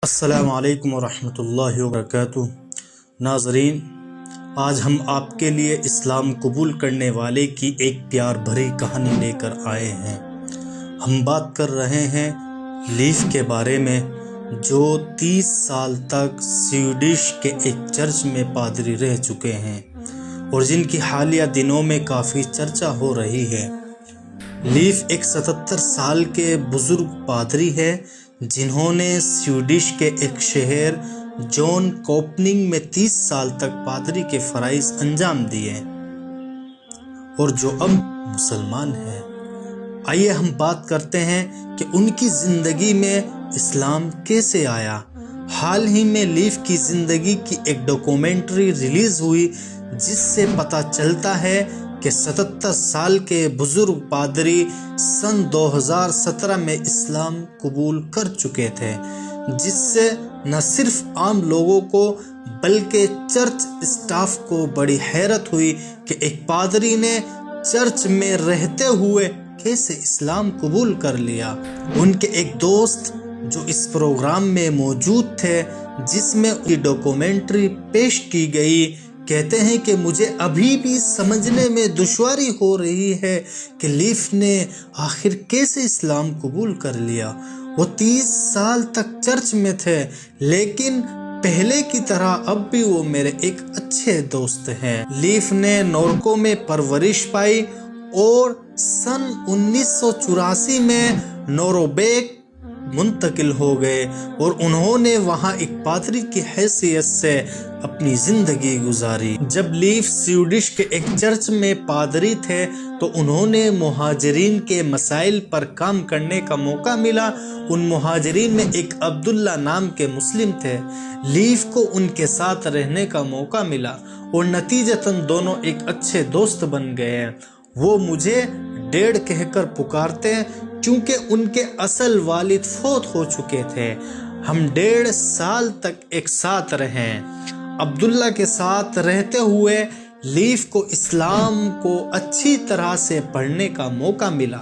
السلام علیکم ورحمۃ اللہ وبرکاتہ۔ ناظرین، آج ہم آپ کے لیے اسلام قبول کرنے والے کی ایک پیار بھری کہانی لے کر آئے ہیں۔ ہم بات کر رہے ہیں لیف کے بارے میں، جو 30 سال تک سویڈش کے ایک چرچ میں پادری رہ چکے ہیں اور جن کی حالیہ دنوں میں کافی چرچا ہو رہی ہے۔ لیف ایک 77 سال کے بزرگ پادری ہے جنہوں نے سویڈش کے ایک شہر جون کوپننگ میں 30 سال تک پادری کے فرائض انجام دیے اور جو اب مسلمان ہیں۔ آئیے ہم بات کرتے ہیں کہ ان کی زندگی میں اسلام کیسے آیا۔ حال ہی میں لیف کی زندگی کی ایک ڈاکومنٹری ریلیز ہوئی جس سے پتہ چلتا ہے کہ 77 سال کے بزرگ پادری سن 2017 میں اسلام قبول کر چکے تھے، جس سے نہ صرف عام لوگوں کو بلکہ چرچ اسٹاف کو بڑی حیرت ہوئی کہ ایک پادری نے چرچ میں رہتے ہوئے کیسے اسلام قبول کر لیا۔ ان کے ایک دوست جو اس پروگرام میں موجود تھے جس میں ان کی ڈاکومنٹری پیش کی گئی، کہتے ہیں کہ مجھے ابھی بھی سمجھنے میں دشواری ہو رہی ہے کہ لیف نے آخر کیسے اسلام قبول کر لیا۔ وہ 30 سال تک چرچ میں تھے، لیکن پہلے کی طرح اب بھی وہ میرے ایک اچھے دوست ہیں۔ لیف نے نورکو میں پرورش پائی اور سن 1984 میں نوروبیک منتقل ہو گئے اور انہوں نے وہاں ایک پادری کی حیثیت سے اپنی زندگی گزاری۔ جب لیف سویڈش کے ایک چرچ میں پادری تھے تو انہوں نے مہاجرین کے مسائل پر کام کرنے کا موقع ملا۔ ان مہاجرین میں ایک عبداللہ نام کے مسلم تھے۔ لیف کو ان کے ساتھ رہنے کا موقع ملا اور نتیجتاً دونوں ایک اچھے دوست بن گئے۔ وہ مجھے ڈیڈ کہہ کر پکارتے کیونکہ ان کے اصل والد فوت ہو چکے تھے۔ ہم 1.5 سال تک ایک ساتھ رہے۔ عبداللہ کے ساتھ رہتے ہوئے لیف کو اسلام کو اچھی طرح سے پڑھنے کا موقع ملا۔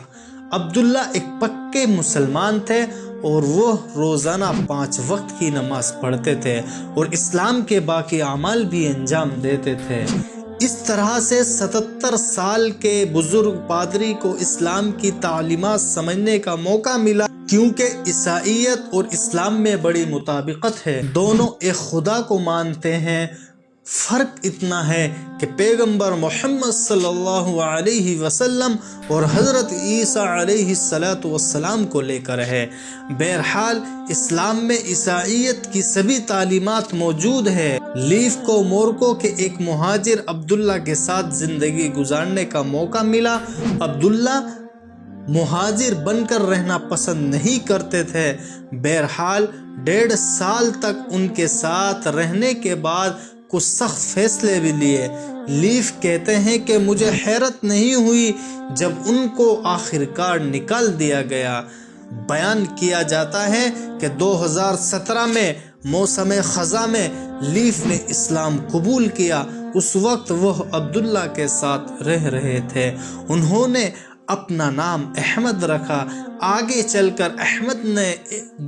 عبداللہ ایک پکے مسلمان تھے اور وہ روزانہ 5 وقت کی نماز پڑھتے تھے اور اسلام کے باقی اعمال بھی انجام دیتے تھے۔ اس طرح سے 77 سال کے بزرگ پادری کو اسلام کی تعلیمات سمجھنے کا موقع ملا، کیونکہ عیسائیت اور اسلام میں بڑی مطابقت ہے۔ دونوں ایک خدا کو مانتے ہیں، فرق اتنا ہے کہ پیغمبر محمد صلی اللہ علیہ وسلم اور حضرت عیسیٰ علیہ السلام کو لے کر ہے۔ بہرحال اسلام میں عیسائیت کی سبھی تعلیمات موجود ہے۔ لیف کو مورکو کے ایک مہاجر عبداللہ کے ساتھ زندگی گزارنے کا موقع ملا۔ عبداللہ مہاجر بن کر رہنا پسند نہیں کرتے تھے۔ بہرحال 1.5 سال تک ان کے ساتھ رہنے کے بعد کچھ سخت فیصلے بھی لیے۔ لیف کہتے ہیں کہ مجھے حیرت نہیں ہوئی جب ان کو آخرکار نکال دیا گیا۔ بیان کیا جاتا ہے کہ 2017 میں موسم خزاں میں لیف نے اسلام قبول کیا۔ اس وقت وہ عبداللہ کے ساتھ رہ رہے تھے۔ انہوں نے اپنا نام احمد رکھا۔ آگے چل کر احمد نے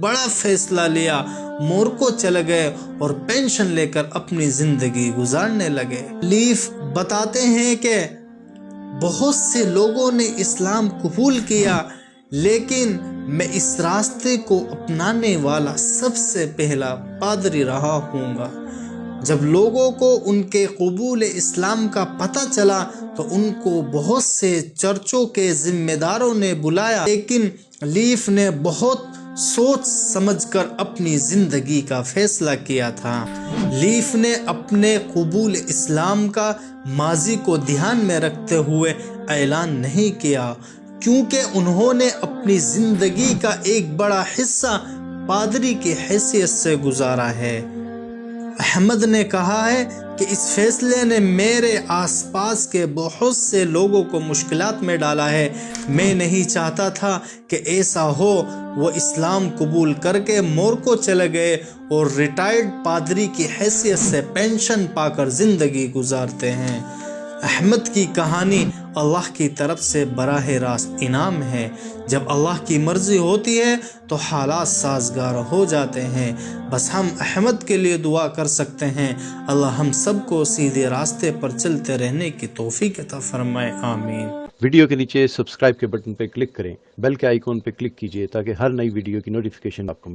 بڑا فیصلہ لیا، مورکو چلے گئے اور پینشن لے کر اپنی زندگی گزارنے لگے۔ لیف بتاتے ہیں کہ بہت سے لوگوں نے اسلام قبول کیا، لیکن میں اس راستے کو اپنانے والا سب سے پہلا پادری رہا ہوں گا۔ جب لوگوں کو ان کے قبول اسلام کا پتہ چلا تو ان کو بہت سے چرچوں کے ذمہ داروں نے بلایا، لیکن لیف نے بہت سوچ سمجھ کر اپنی زندگی کا فیصلہ کیا تھا۔ لیف نے اپنے قبول اسلام کا ماضی کو دھیان میں رکھتے ہوئے اعلان نہیں کیا، کیونکہ انہوں نے اپنی زندگی کا ایک بڑا حصہ پادری کی حیثیت سے گزارا ہے۔ احمد نے کہا ہے کہ اس فیصلے نے میرے آس پاس کے بہت سے لوگوں کو مشکلات میں ڈالا ہے۔ میں نہیں چاہتا تھا کہ ایسا ہو۔ وہ اسلام قبول کر کے مورکو چلے گئے اور ریٹائرڈ پادری کی حیثیت سے پینشن پا کر زندگی گزارتے ہیں۔ احمد کی کہانی اللہ کی طرف سے براہ راست انعام ہے۔ جب اللہ کی مرضی ہوتی ہے تو حالات سازگار ہو جاتے ہیں۔ بس ہم احمد کے لیے دعا کر سکتے ہیں، اللہ ہم سب کو سیدھے راستے پر چلتے رہنے کی توفیق عطا فرمائے، آمین۔ ویڈیو کے نیچے سبسکرائب کے بٹن پہ کلک کریں، بیل کے آئیکن پہ کلک کیجئے تاکہ ہر نئی ویڈیو کی نوٹیفیکیشن آپ کو ملے۔